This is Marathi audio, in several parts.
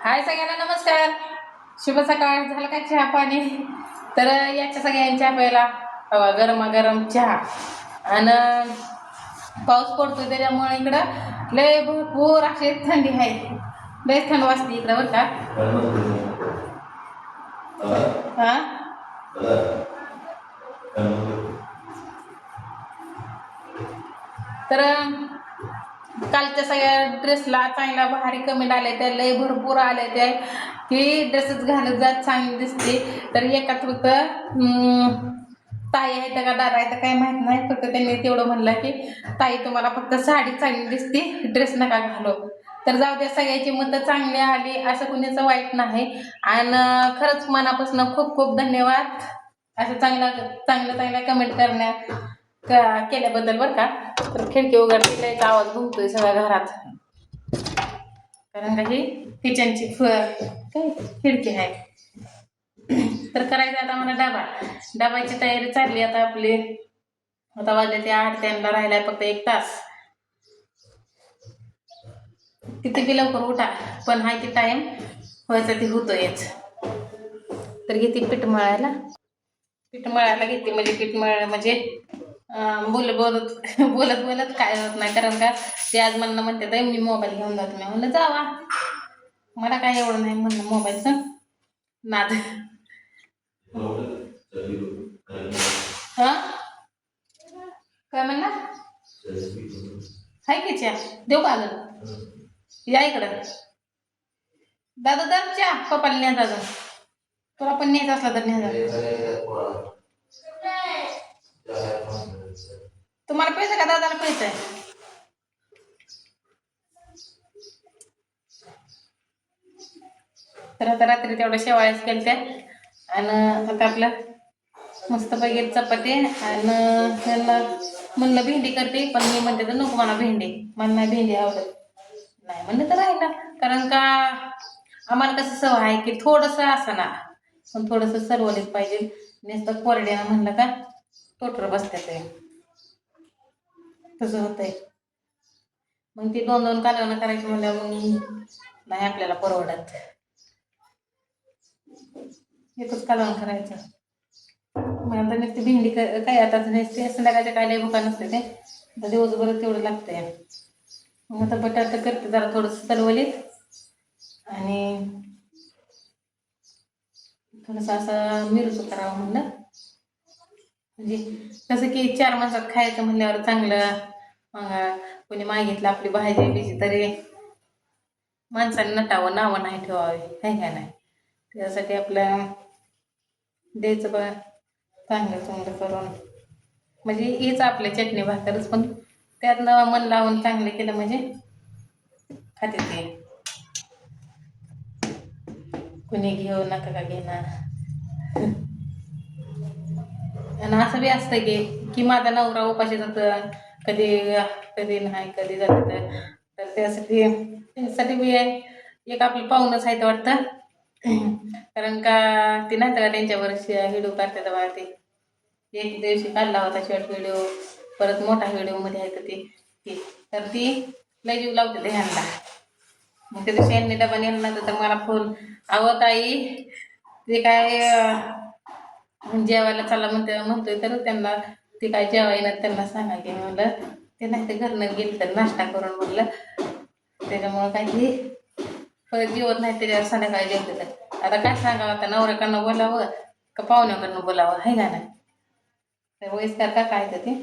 हाय सगळ्यांना नमस्कार. शुभ सकाळ. झालं का चहा पाणी? तर याच्या सगळ्यांच्या पहिला गरमागरम चहा आणि पाऊस पडतो त्याच्यामुळे इकडं लय भरपूर अशी थंडी आहे. लय थंड वाजते इकडं बरं का. हा तर कालच्या सगळ्या ड्रेसला चांगला भारी कमेंट आले त्या लय भरपूर आले त्या की ड्रेसच घालत जात चांगली दिसते. तर एकाच फक्त ताई आहे का दादा आहे तर काही माहित नाही, फक्त त्यांनी तेवढं म्हणलं की ताई तुम्हाला फक्त साडी चांगली दिसते, ड्रेस नका घालू. तर जाऊ द्या, सगळ्याची मतं चांगली आली असं कुणाचं वाईट नाही. आणि खरंच मनापासून खूप खूप धन्यवाद असं चांगलं चांगल्या कमेंट केल्याबद्दल बरं का. तर खिडकी उघडली लयच आवाज घुमतोय सगळ्या घरात, कारण का ही किचनची काय खिडकी आहे. तर करायचं आता मला डबाची तयारी चालली आता आपली. आता वाजले ते 8, त्यांना राहिलाय फक्त 1 तास. किती बी लवकर उठा पण हाय ते टाइम व्हायचा ते होतोयच. तर घेते पीठ मळायला घेते, म्हणजे पीठ मळ म्हणजे बोलत बोलत बोलत काय होत नाही, कारण का ते आज म्हणणं म्हणते तर मी मोबाईल घेऊन जातो. मी म्हणलं जावा, मला काय एवढं नाही म्हणलं मोबाईलचं नाद. हा काय म्हणला हाय की चहा देऊ का अजून? या इकडं दादा दर चहा पप्पाला न्या दादा, तुला पण न्यायचा असला तर न्या दादा. तुम्हाला पैसे का दादाला पैसे आहे? तर आता रात्री तेवढ्या शेवाळ्याच केल्या आणि आता आपलं मस्त पैकी चपाती आणि ह्यांना म्हणलं भेंडी करते, पण मी म्हणते तर नको मला भेंडी, मला नाही भेंडी आवडत. नाही म्हणलं तर राहिला, कारण का आम्हाला कसं सवय आहे की थोडंसं असं ना पण थोडंसं सरवलीत पाहिजे. नुसतं कोरड्यानं म्हणलं का टोटर बसतात ते, तसं होतंय. मग ती 2-2 कालवणं करायची म्हणलं मग नाही आपल्याला परवडत, एकच कालवण करायचं. मग आता नुसती भेंडी काय आता नुसते संध्याकाळच्या काय लय भुका नसते ते, आता दिवसभर तेवढं लागतंय. मग आता बटाटा करते जरा थोडंसं सरवलीत आणि थोडंसं असं मिरचं करावं म्हणलं, म्हणजे कसं की 4 माणसात खायचं म्हणल्यावर चांगलं. कोणी मागितलं आपली भाजी बिजी तरी माणसाने नटावं, नावं नाही ठेवावी, काय काय नाही. त्यासाठी आपलं द्यायचं बघा चांगलं चांगलं करून, म्हणजे हेच आपल्या चटणी भाकरच, पण त्यातनं मन लावून चांगलं केलं म्हणजे खाते ते. कुणी घेऊ नका का घेणार. आणि असं बी असतं की माझा नवरा उपाशी जातं, कधी कधी नाही कधी जात, तर त्यासाठी बी एक आपली पाहुणच आहे वाटतं. कारण का ती नाही तर त्यांच्यावर व्हिडिओ काढतात बघा, ते एक दिवशी काढला होता शॉर्ट व्हिडिओ, परत मोठा व्हिडिओ मध्ये आहे ती तर ती लय जीव लावते ध्यानला. मग त्या दिवशी यांनी डबा नेला तर मला फोन, अहो ताई ते काय जेवायला चला म्हणतोय तर त्यांना ते काय जेवायला त्यांना सांगा की, म्हणलं ते नाही ते घरनं गेलं तर नाश्ता करून म्हणलं, त्याच्यामुळं काय ती परत जेवत नाही, त्याच्यावर संध्याकाळी जेवते. तर आता काय सांगावं, आता नवऱ्याकडनं बोलावं का पाहुण्याकडनं बोलावं, आहे का नाही. तर वयस्कर का काय ते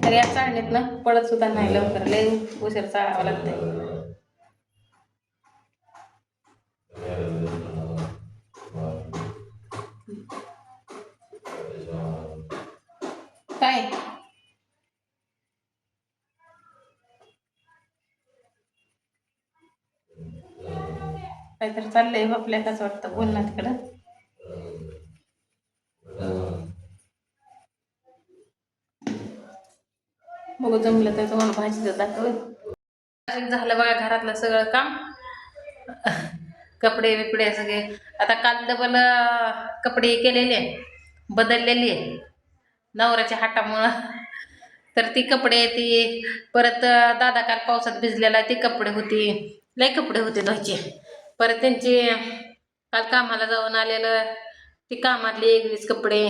तर या चाळणीत ना पडत सुद्धा नाही लवकर, लय उशीर चाळावं लागतंय. काय काहीतरी चाललंय आपल्या कसं वाटतं, बोल ना तिकडं. बघू जमलं तर तुम्हाला भाजीचं दाखव. झालं बघा घरातलं सगळं काम. कपडे बिपडे सगळे आता काल डबल कपडे केलेले बदललेली आहे नवऱ्याच्या हातामुळं. तर ती कपडे ती परत दादा काल पावसात भिजलेला ती कपडे होती, लय कपडे होते धुवायचे. परत त्यांची काल कामाला जाऊन आलेलं ती कामातली वेगळीच कपडे,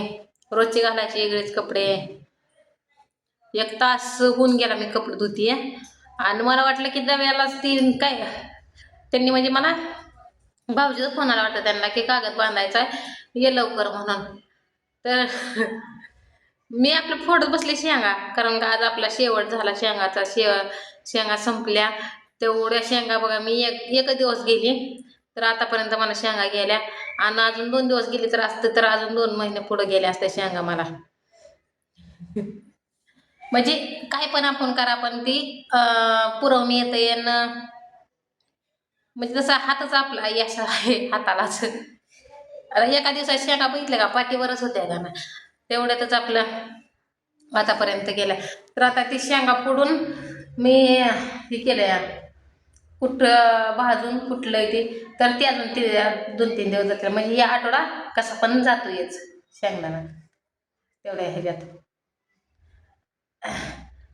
रोजचे घालायचे वेगळेच कपडे. 1 तास होऊन गेला मी कपडे धुतीये. आणि मला वाटलं की डब्यालाच ती काय त्यांनी म्हणजे मला भाऊजीचा फोन आला वाटतं त्यांना की कागद बांधायचा आहे ये लवकर म्हणून. तर मी आपलं फोडत बसले शेंगा, कारण का आज आपला शेवट झाला शेंगाचा. शेंगा संपल्या. तेवढ्या शेंगा बघा मी एक दिवस गेली तर आतापर्यंत मला शेंगा गेल्या. आणि अजून 2 दिवस गेली तर असते तर अजून 2 महिने पुढे गेले असते शेंगा मला. म्हणजे काय पण आपण करा पण ती पुरवणी येते म्हणजे जसा हातच आपला यश आहे हातालाच. आता एका दिवसात शेंगा बघितल्या का पाठीवरच होत्या का ना, तेवढ्यातच आपलं आतापर्यंत गेल्या. तर आता ती शेंगा फोडून मी हे केलं भाजून कुठलंय ते, तर ते अजून 2-3 दिवस जातील. म्हणजे या आठवडा कसा पण जातो येच शेंगदाणा तेवढ्या ह्याच्यात.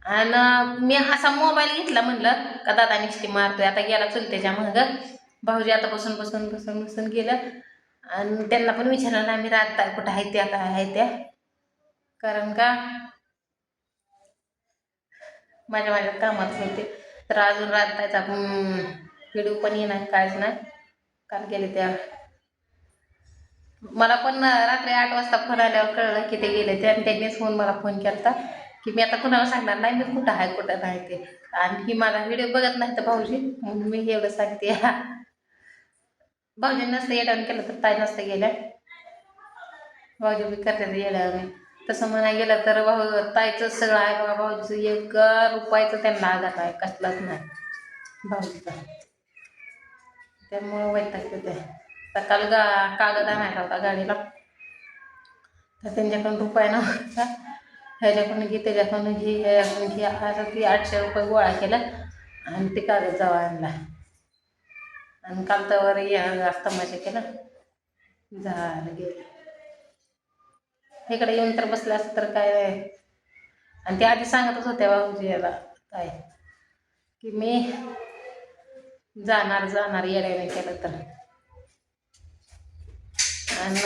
आणि मी असा मोबाईल घेतला म्हणलं का दादा निष्ठी मारतोय. आता गेला चुलत्याच्या मागं भाऊजी आता बसून गेलं. आणि त्यांना पण विचारलं नाही मी राहताय कुठं आहे त्या काय आहे त्या, कारण का माझ्या कामात होते. तर अजून राहतायचा व्हिडिओ पण येणार काहीच नाही. काल गेले त्या मला पण रात्री 8 वाजता फोन आल्यावर कळलं की ते गेले ते. आणि त्यांनीच मला फोन केला की मी आता कुणाला सांगणार नाही मी कुठं आहे कुठं नाही ते. आणि ही मला व्हिडिओ बघत नाही तर भाऊजी म्हणून मी एवढं सांगते. भाऊजी नसतं येड्यावर केलं तर ताई नसतं गेल्या. भाऊजी बी करते येड्यावर. तसं म्हणायला गेलं तर ताईचं सगळं आहे बघा. भाऊजीचं 1 रुपयाचं त्यांना आघात आहे कसलाच नाही भाऊजीचा. त्यामुळं वैताग येते. तर काल कागद आणायचा होता गाडीला तर त्यांच्याकडून रुपये नव्हता. ह्याच्याकडून घे त्याच्याकडून घे ह्याच्याकडून घे आता ती 800 रुपये गोळा केला आणि ते कागद जावा आणला. आणि काल तर तमाशा केला झालं गेलं. इकडे येऊन तर बसलं असतं तर काय. आणि ते आधी सांगतच होत्या भाऊजी याला काय की मी जाणार येड्याने केलं तर. आणि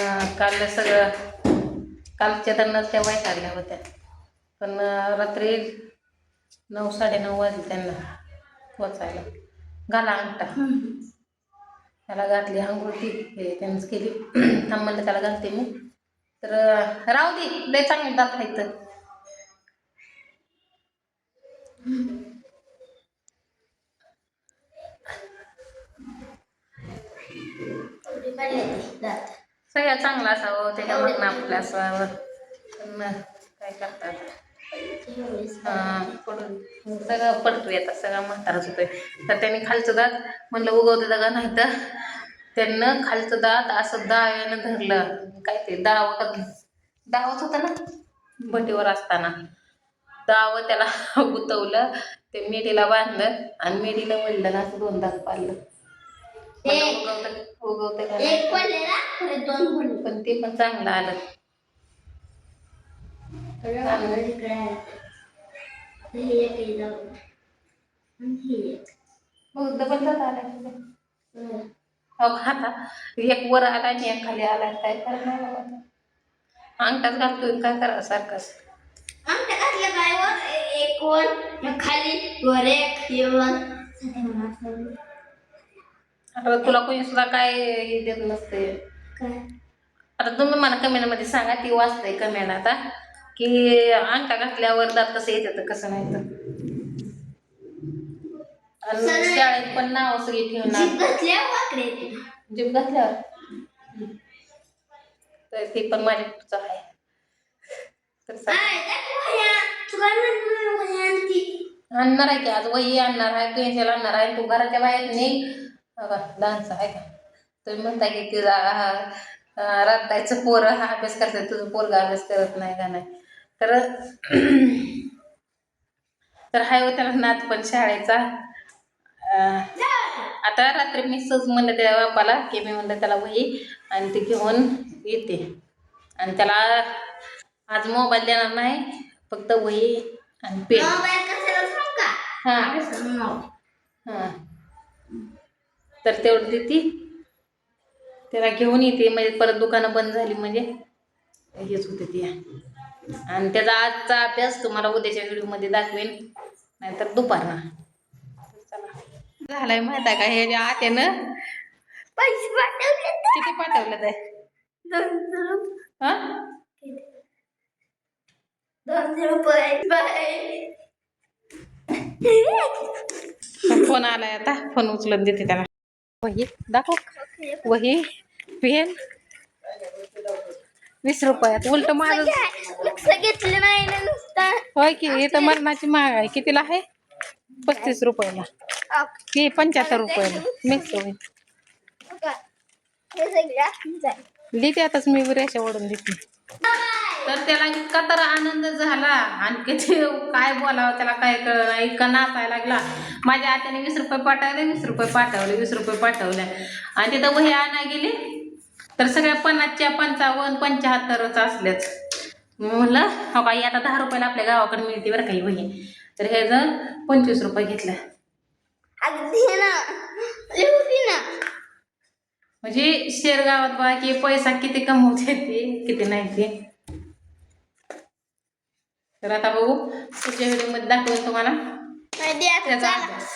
कालच्या तर त्या वैतागल्या होत्या. पण रात्री 9-9:30 वाजले त्यांना पोचायला. घाला अंगठा त्याला घातली आंघोळ ती त्यांनीच केली. थांब म्हणलं त्याला घालते मी. तर राहू दे लय चांगले दात आहेत. सगळ्या चांगला असावं त्याच्यावर आपल्या असावं. पण काय करतात सगळं पडतो येतात सगळं म्हाताराच होतोय. तर त्यांनी खालचं दात म्हणलं उगवते दगा नाही तर त्यांनं खालचं दात असं दाव्यानं धरलं. काय ते दावत होतं ना भटीवर असताना दावं त्याला गुतवलं. ते मेढीला बांधलं आणि मेढीला वळलं ना असं 2 दात पाडलं. उगवतं पण ते पण चांगलं आलं. डबल दात आला आता एक वर आला आणि एक खाली आला काय करणार. अंगठाच घालतोय काय करावं सारखंच. अंगठा घातलं काय वर एक वर खाली वर एक येऊन. आता तुला कोणी सुद्धा काय हे देत नसते. आता तुम्ही मला कमेंटमध्ये सांगा ती वाचतंय कमेंट आता की अंगठा घातल्यावर दात कसं येतं कसं नाही तर. आणि शाळेत पण नाव सगळी ठेवणार जीभ घातल्यावर तर ते पण माझ्या पुढचं आहे. आणणार आहे की आज वही आणणार आहे पेन्सिल आणणार आहे. तू घराच्या बाहेर नाही डान्स आहे का तुम्ही म्हणता की तुझा रात्रीचं पोरं हा अभ्यास करतात तुझं पोरगा अभ्यास करत नाही का नाही. तर हाय हो त्याला नात पण शाळेचा आता रात्री मी सहज म्हणलं त्या बापाला की मी म्हणलं त्याला वही आणि ती घेऊन येते आणि त्याला आज मोबाईल देणार नाही, फक्त वही आणि पेन. हां हां, तर तेवढं देते त्याला घेऊन येते, म्हणजे परत दुकानं बंद झाली म्हणजे हेच होते ती. आणि त्याचा आजचा अभ्यास तुम्हाला उद्याच्या व्हिडिओमध्ये दाखवेन, नाहीतर दुपारना. झालाय माहित आहे का ह्याच्या आत्यानं पैसे पाठवले किती पाठवलं ते? 200 रुपये. बाय. फोन आलाय, आता फोन उचलून देते त्याला. वही दाखव, वही पेन 20 रुपयात. उलट माझं लक्ष घेतलं नाही ना नुसता. होय की, इथं मरणाची महाग आहे. कितीला आहे? 35 रुपयाला. ती 75 रुपयाला मिक्स होईल. लिहिते आताच मी रेषा ओढून देते. तर त्याला इतका तर आनंद झाला आणि किती काय बोलावं त्याला, काय कळलं नाही, इतका नाचायला लागला. माझ्या आत्याने 20 रुपये पाठवले, 20 रुपये पाठवले, 20 रुपये पाठवले. आणि तिथं वही आणा गेली तर सगळ्या 50च्या 55 75च असल्याच. म्हणलं हो काही आता 10 रुपयाला आपल्या गावाकडे मिळते बरं काही वही, तर ह्याचं 25 रुपये घेतलं. म्हणजे शेरगावात बघा की पैसा किती कमवते ते, किती नाही ते. तर आता बघू पुढच्या व्हिडिओमध्ये दाखवेन तुम्हाला त्याचा अभ्यास.